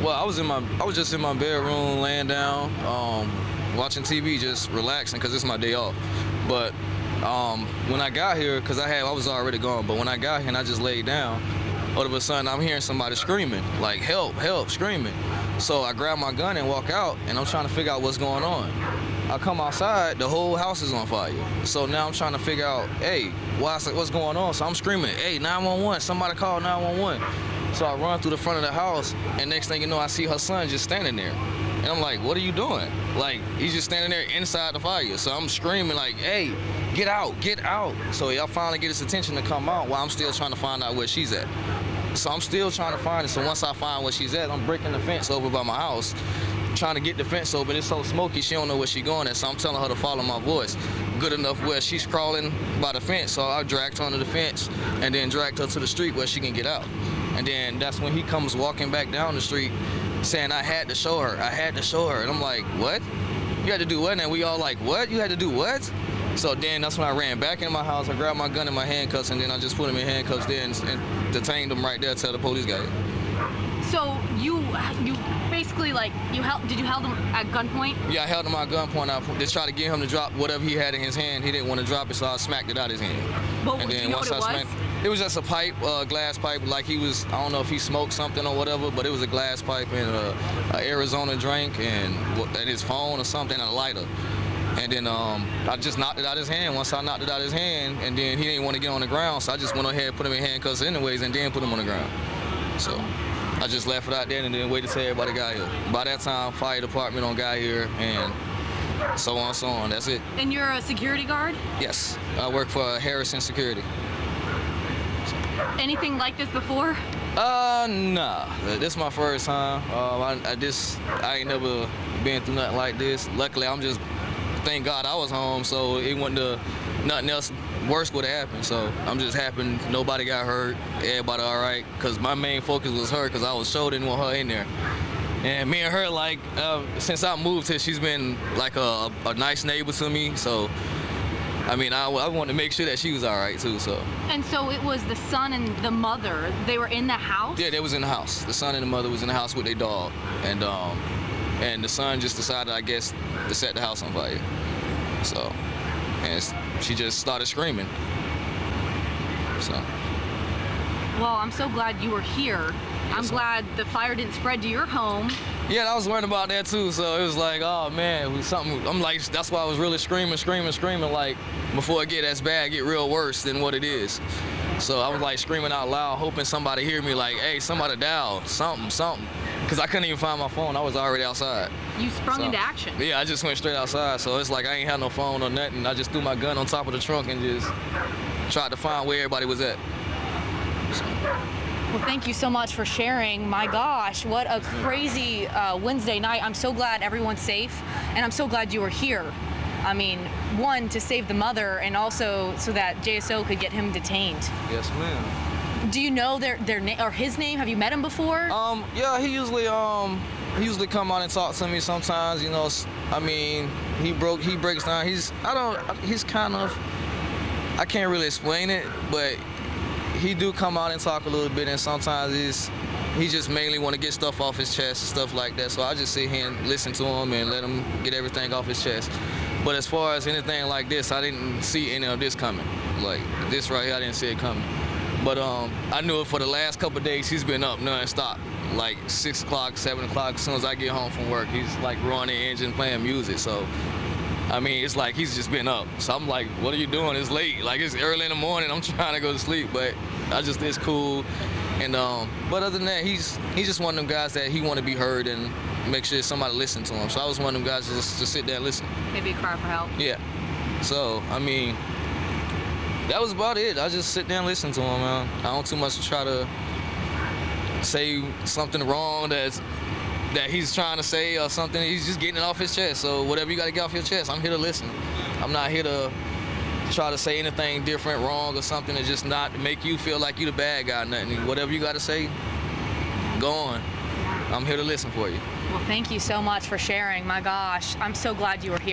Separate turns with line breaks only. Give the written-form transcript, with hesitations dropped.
Well, I was just in my bedroom, laying down, watching TV, just relaxing, cause it's my day off. But when I got here, cause I was already gone. But when I got here and I just laid down, all of a sudden I'm hearing somebody screaming, like help, help, screaming. So I grab my gun and walk out, and I'm trying to figure out what's going on. I come outside, the whole house is on fire. So now I'm trying to figure out, hey, what's going on? So I'm screaming, hey, 911, somebody call 911. So I run through the front of the house, and next thing you know, I see her son just standing there. And I'm like, what are you doing? Like, he's just standing there inside the fire. So I'm screaming like, hey, get out, get out. So y'all finally get his attention to come out while I'm still trying to find out where she's at. So I'm still trying to find her. So once I find where she's at, I'm breaking the fence over by my house, trying to get the fence open. It's so smoky, she don't know where she's going at. So I'm telling her to follow my voice. Good enough where she's crawling by the fence. So I dragged her under the fence and then dragged her to the street where she can get out. And then that's when he comes walking back down the street saying, I had to show her, I had to show her. And I'm like, what? You had to do what? And we all like, what? You had to do what? So then that's when I ran back in my house. I grabbed my gun in my handcuffs, and then I just put him in handcuffs there and detained him right there till the police got here.
So you basically did you hold him at gunpoint?
Yeah, I held him at gunpoint. I just tried to get him to drop whatever he had in his hand. He didn't want to drop it, so I smacked it out of his hand.
But and then do you know once what it was?
It was just a pipe, glass pipe, like he was, I don't know if he smoked something or whatever, but it was a glass pipe and a Arizona drink and his phone or something, and a lighter. And then I just knocked it out of his hand. Once I knocked it out of his hand, and then he didn't want to get on the ground, so I just went ahead and put him in handcuffs anyways, and then put him on the ground. So I just left it out there and then waited till everybody got here. By that time, fire department got here, and so on, so on. That's it.
And you're a security guard?
Yes, I work for Harrison Security.
Anything like this before?
Nah. This is my first time. I ain't never been through nothing like this. Luckily, thank God I was home, so it wasn't nothing else worse would have happened. So I'm just happy nobody got hurt, everybody all right, because my main focus was her, because I was sure didn't want her in there. And me and her, like, since I moved here, she's been like a nice neighbor to me, so I mean, I wanted to make sure that she was all right too, so.
And so it was the son and the mother, they were in the house?
Yeah, they was in the house. The son and the mother was in the house with their dog, and the son just decided, I guess, to set the house on fire. So, and she just started screaming. So.
Well, I'm so glad you were here. I'm glad the fire didn't spread to your home.
Yeah, I was worried about that too. So it was like, oh man, it was something. I'm like, that's why I was really screaming, like, before it get as bad, get real worse than what it is. So I was like screaming out loud, hoping somebody hear me, like, hey, somebody dial, something. Because I couldn't even find my phone. I was already outside.
You sprung into action.
Yeah, I just went straight outside. So it's like I ain't had no phone or nothing. I just threw my gun on top of the trunk and just tried to find where everybody was at. So.
Well, thank you so much for sharing. My gosh, what a crazy Wednesday night. I'm so glad everyone's safe, and I'm so glad you were here. I mean, one, to save the mother, and also so that JSO could get him detained.
Yes, ma'am.
Do you know their name or his name? Have you met him before?
Yeah, he usually come out and talk to me sometimes. You know, I mean, he breaks down. He's kind of, I can't really explain it, but he do come out and talk a little bit, and sometimes he just mainly want to get stuff off his chest and stuff like that. So I just sit here and listen to him and let him get everything off his chest. But as far as anything like this, I didn't see any of this coming. Like this right here, I didn't see it coming. But I knew it for the last couple of days. He's been up non-stop, like 6 o'clock, 7 o'clock. As soon as I get home from work, he's like running the engine, playing music. So I mean, it's like he's just been up. So I'm like, what are you doing? It's late. Like, it's early in the morning. I'm trying to go to sleep, but it's cool. And but other than that, he's just one of them guys that he want to be heard and make sure somebody listen to him. So I was one of them guys just to sit there and listen.
Maybe cry for help.
Yeah. So I mean, that was about it. I just sit there and listen to him, man. I don't too much try to say something wrong that he's trying to say or something. He's just getting it off his chest. So whatever you got to get off your chest, I'm here to listen. I'm not here to try to say anything different, wrong, or something to just not make you feel like you the bad guy or nothing. Whatever you got to say, go on. I'm here to listen for you.
Well, thank you so much for sharing. My gosh, I'm so glad you were here.